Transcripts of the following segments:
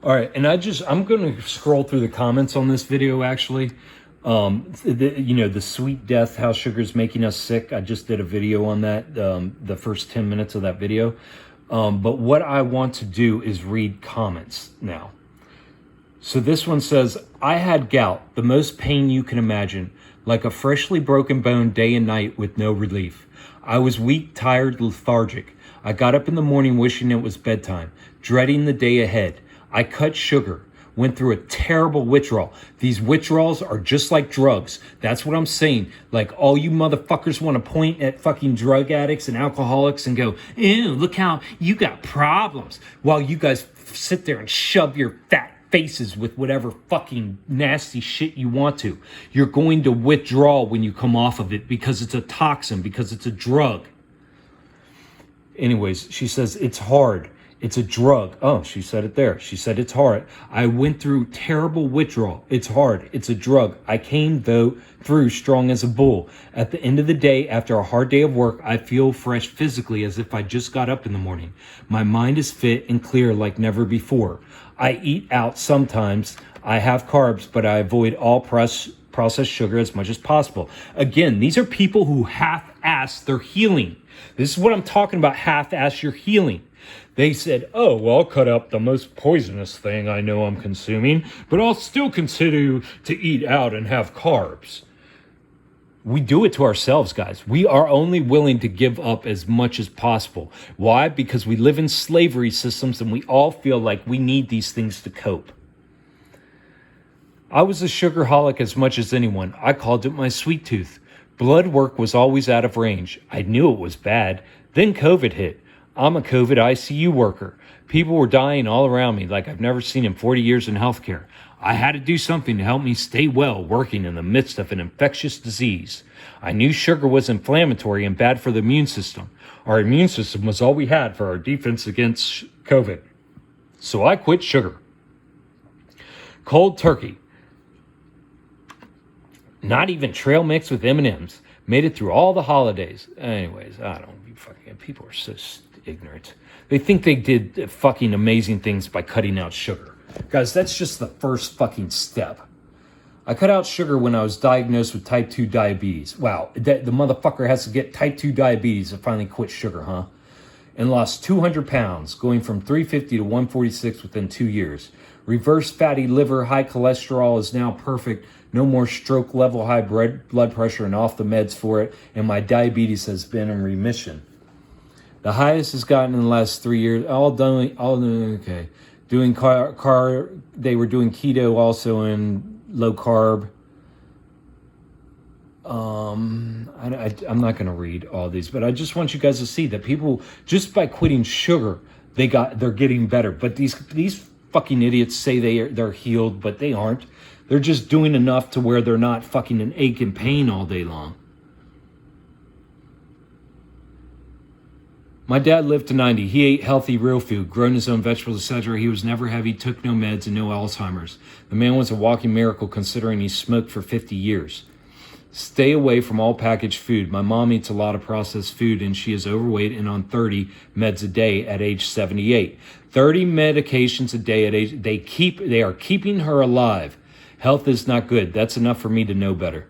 All right, and I'm going to scroll through the comments on this video actually. The sweet death, how sugar's making us sick. I just did a video on that, the first 10 minutes of that video. But what I want to do is read comments now. So this one says, I had gout, the most pain you can imagine, like a freshly broken bone day and night with no relief. I was weak, tired, lethargic. I got up in the morning wishing it was bedtime, dreading the day ahead. I cut sugar, went through a terrible withdrawal. These withdrawals are just like drugs. That's what I'm saying. Like, all you motherfuckers want to point at fucking drug addicts and alcoholics and go, ew, look how you got problems. While you guys sit there and shove your fat faces with whatever fucking nasty shit you want to. You're going to withdraw when you come off of it because it's a toxin, because it's a drug. Anyways, she says, it's hard. It's a drug. Oh, she said it there. She said it's hard. I went through terrible withdrawal. It's hard. It's a drug. I came, though, through strong as a bull. At the end of the day, after a hard day of work, I feel fresh physically as if I just got up in the morning. My mind is fit and clear like never before. I eat out sometimes. I have carbs, but I avoid all processed sugar as much as possible. Again, these are people who half-ass their healing. This is what I'm talking about, half-ass your healing. They said, oh, well, I'll cut up the most poisonous thing I know I'm consuming, but I'll still consider to eat out and have carbs. We do it to ourselves, guys. We are only willing to give up as much as possible. Why? Because we live in slavery systems and we all feel like we need these things to cope. I was a sugarholic as much as anyone. I called it my sweet tooth. Blood work was always out of range. I knew it was bad. Then COVID hit. I'm a COVID ICU worker. People were dying all around me like I've never seen in 40 years in healthcare. I had to do something to help me stay well working in the midst of an infectious disease. I knew sugar was inflammatory and bad for the immune system. Our immune system was all we had for our defense against COVID. So I quit sugar. Cold turkey. Not even trail mix with M&Ms. Made it through all the holidays. Anyways, I don't be fucking... People are so ignorant. They think they did fucking amazing things by cutting out sugar. Guys, that's just the first fucking step. I cut out sugar when I was diagnosed with type 2 diabetes. Wow, the motherfucker has to get type 2 diabetes to finally quit sugar, huh? And lost 200 pounds, going from 350 to 146 within 2 years. Reverse fatty liver, high cholesterol is now perfect. No more stroke level high blood pressure and off the meds for it. And my diabetes has been in remission. The highest has gotten in the last 3 years. Okay. Doing they were doing keto also and low carb. I'm not going to read all these, but I just want you guys to see that people, just by quitting sugar, they're getting better. But these fucking idiots say they're healed, but they aren't. They're just doing enough to where they're not fucking in ache and pain all day long. My dad lived to 90. He ate healthy, real food, grown his own vegetables, etc. He was never heavy, took no meds, and no Alzheimer's. The man was a walking miracle considering he smoked for 50 years. Stay away from all packaged food. My mom eats a lot of processed food, and she is overweight and on 30 meds a day at age 78. 30 medications a day at age... They are keeping her alive. Health is not good. That's enough for me to know better.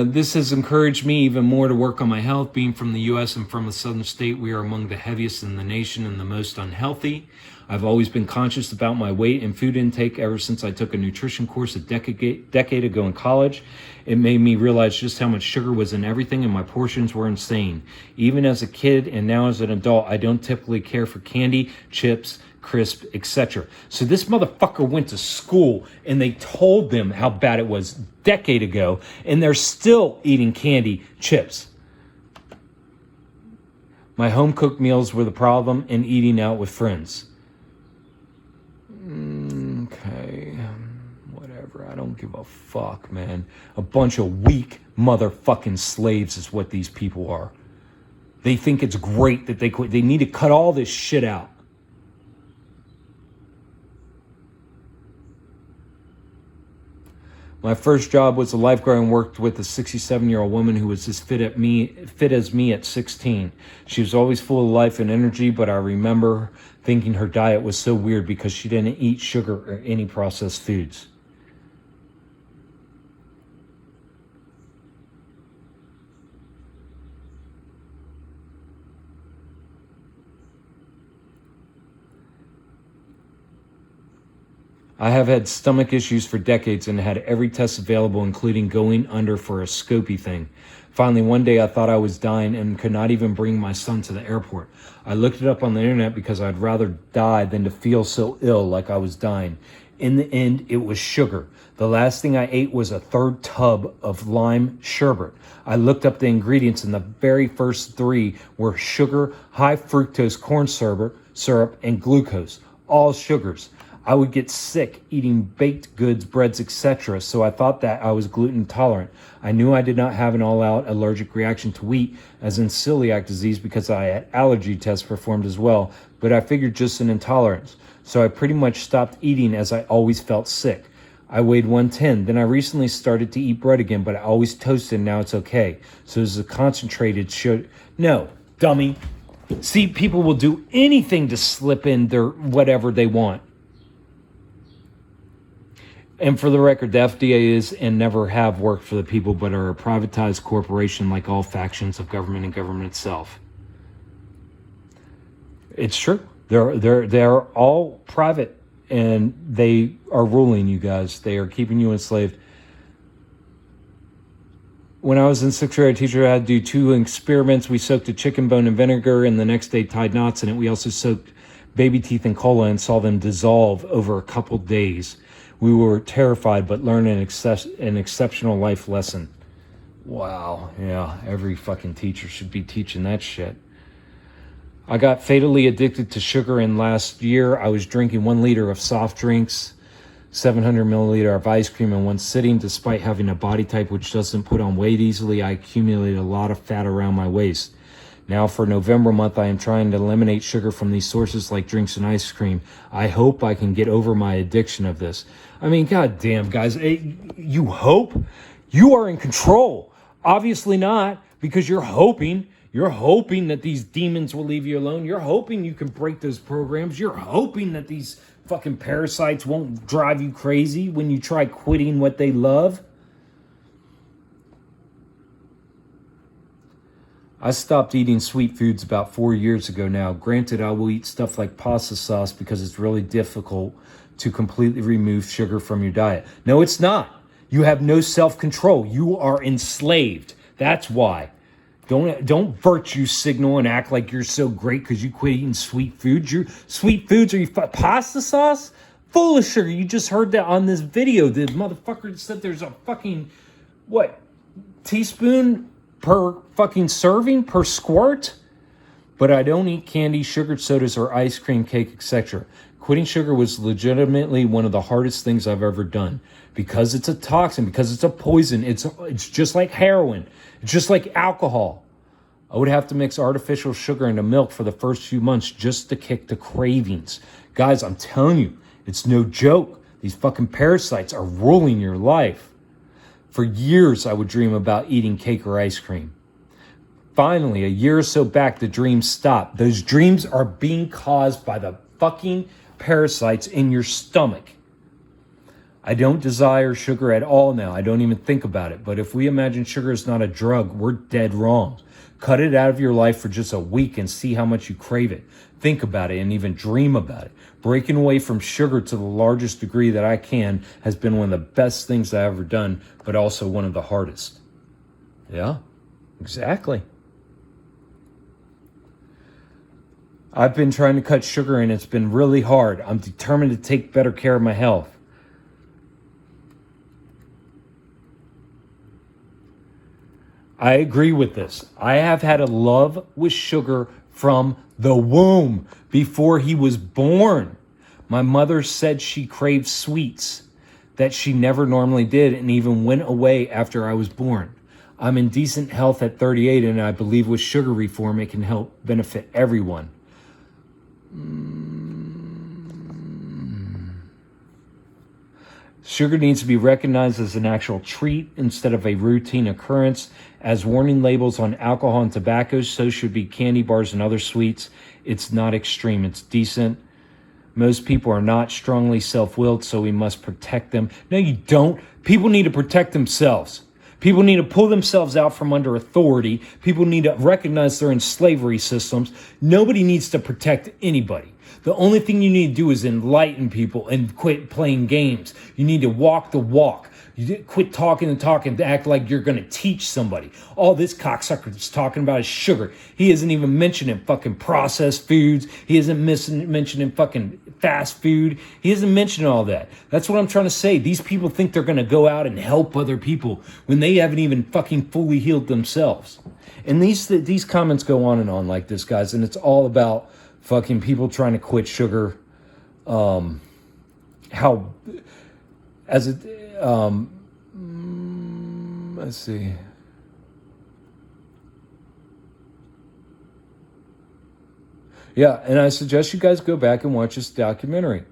This has encouraged me even more to work on my health. Being from the U.S. and from a southern state, we are among the heaviest in the nation and the most unhealthy. I've always been conscious about my weight and food intake ever since I took a nutrition course a decade ago in college. It made me realize just how much sugar was in everything, and my portions were insane. Even as a kid and now as an adult, I don't typically care for candy, chips, crisp, etc. So this motherfucker went to school and they told them how bad it was a decade ago, and they're still eating candy, chips. My home-cooked meals were the problem, and eating out with friends. Okay, whatever. I don't give a fuck, man. A bunch of weak motherfucking slaves is what these people are. They think it's great that they quit. They need to cut all this shit out. My first job was a lifeguard and worked with a 67-year-old woman who was as fit as me at 16. She was always full of life and energy, but I remember thinking her diet was so weird because she didn't eat sugar or any processed foods. I have had stomach issues for decades and had every test available, including going under for a scopy thing. Finally, one day I thought I was dying and could not even bring my son to the airport. I looked it up on the internet because I'd rather die than to feel so ill like I was dying. In the end, it was sugar. The last thing I ate was a third tub of lime sherbet. I looked up the ingredients and the very first three were sugar, high fructose corn syrup, and glucose, all sugars. I would get sick eating baked goods, breads, etc. So I thought that I was gluten intolerant. I knew I did not have an all-out allergic reaction to wheat, as in celiac disease, because I had allergy tests performed as well, but I figured just an intolerance. So I pretty much stopped eating as I always felt sick. I weighed 110. Then I recently started to eat bread again, but I always toasted and now it's okay. So this is a concentrated sugar. No, dummy. See, people will do anything to slip in their whatever they want. And for the record, the FDA is and never have worked for the people, but are a privatized corporation like all factions of government and government itself. It's true. They're all private, and they are ruling you guys. They are keeping you enslaved. When I was in sixth grade, teacher had to do 2 experiments. We soaked a chicken bone in vinegar, and the next day tied knots in it. We also soaked baby teeth in cola and saw them dissolve over a couple days. We were terrified, but learned an exceptional life lesson. Wow, yeah, every fucking teacher should be teaching that shit. I got fatally addicted to sugar, and last year I was drinking 1 liter of soft drinks, 700 milliliter of ice cream in one sitting. Despite having a body type which doesn't put on weight easily, I accumulated a lot of fat around my waist. Now for November month, I am trying to eliminate sugar from these sources like drinks and ice cream. I hope I can get over my addiction of this. I mean, goddamn, guys, you hope? You are in control. Obviously not, because you're hoping that these demons will leave you alone. You're hoping you can break those programs. You're hoping that these fucking parasites won't drive you crazy when you try quitting what they love. I stopped eating sweet foods about 4 years ago now. Granted, I will eat stuff like pasta sauce because it's really difficult to completely remove sugar from your diet. No, it's not. You have no self-control. You are enslaved. That's why. Don't virtue signal and act like you're so great because you quit eating sweet foods. Sweet foods, are you pasta sauce? Full of sugar. You just heard that on this video. The motherfucker said there's a fucking, teaspoon per fucking serving, per squirt? But I don't eat candy, sugared sodas, or ice cream, cake, etc. Quitting sugar was legitimately one of the hardest things I've ever done. Because it's a toxin, because it's a poison. It's just like heroin. It's just like alcohol. I would have to mix artificial sugar into milk for the first few months just to kick the cravings. Guys, I'm telling you, it's no joke. These fucking parasites are ruling your life. For years, I would dream about eating cake or ice cream. Finally, a year or so back, the dreams stopped. Those dreams are being caused by the fucking parasites in your stomach. I don't desire sugar at all now. I don't even think about it. But if we imagine sugar is not a drug, we're dead wrong. Cut it out of your life for just a week and see how much you crave it. Think about it and even dream about it. Breaking away from sugar to the largest degree that I can has been one of the best things I've ever done, but also one of the hardest. Yeah, exactly. I've been trying to cut sugar and it's been really hard. I'm determined to take better care of my health. I agree with this. I have had a love with sugar from the womb, before he was born. My mother said she craved sweets that she never normally did and even went away after I was born. I'm in decent health at 38 and I believe with sugar reform it can help benefit everyone. Sugar needs to be recognized as an actual treat instead of a routine occurrence. As warning labels on alcohol and tobacco, so should be candy bars and other sweets. It's not extreme, it's decent. Most people are not strongly self-willed, so we must protect them. No, you don't. People need to protect themselves. People need to pull themselves out from under authority. People need to recognize they're in slavery systems. Nobody needs to protect anybody. The only thing you need to do is enlighten people and quit playing games. You need to walk the walk. You quit talking the talk and act like you're going to teach somebody. All this cocksucker is talking about is sugar. He isn't even mentioning fucking processed foods. He isn't mentioning fucking fast food. He isn't mentioning all that. That's what I'm trying to say. These people think they're going to go out and help other people when they haven't even fucking fully healed themselves. And these comments go on and on like this, guys, and it's all about fucking people trying to quit sugar. Let's see. Yeah, and I suggest you guys go back and watch this documentary.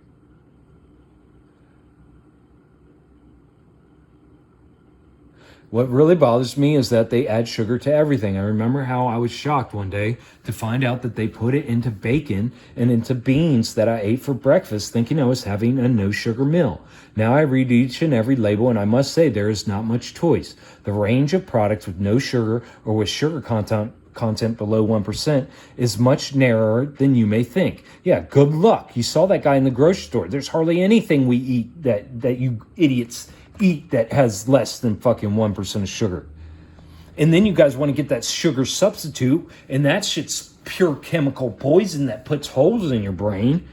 What really bothers me is that they add sugar to everything. I remember how I was shocked one day to find out that they put it into bacon and into beans that I ate for breakfast, thinking I was having a no sugar meal. Now I read each and every label, and I must say there is not much choice. The range of products with no sugar or with sugar content below 1% is much narrower than you may think. Yeah, good luck. You saw that guy in the grocery store. There's hardly anything we eat that you idiots eat that has less than fucking 1% of sugar. And then you guys want to get that sugar substitute, and that shit's pure chemical poison that puts holes in your brain.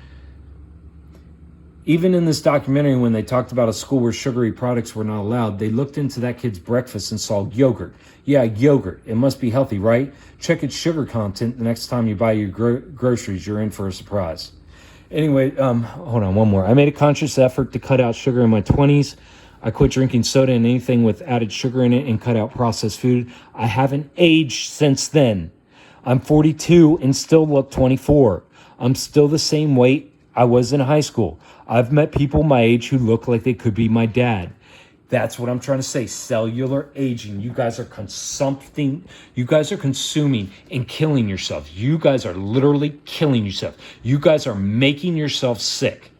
Even in this documentary, when they talked about a school where sugary products were not allowed, they looked into that kid's breakfast and saw yogurt. Yeah, yogurt. It must be healthy, right? Check its sugar content the next time you buy your groceries. You're in for a surprise. Anyway, hold on, one more. I made a conscious effort to cut out sugar in my 20s. I quit drinking soda and anything with added sugar in it and cut out processed food. I haven't aged since then. I'm 42 and still look 24. I'm still the same weight I was in high school. I've met people my age who look like they could be my dad. That's what I'm trying to say. Cellular aging. You guys are consuming and killing yourselves. You guys are literally killing yourself. You guys are making yourself sick.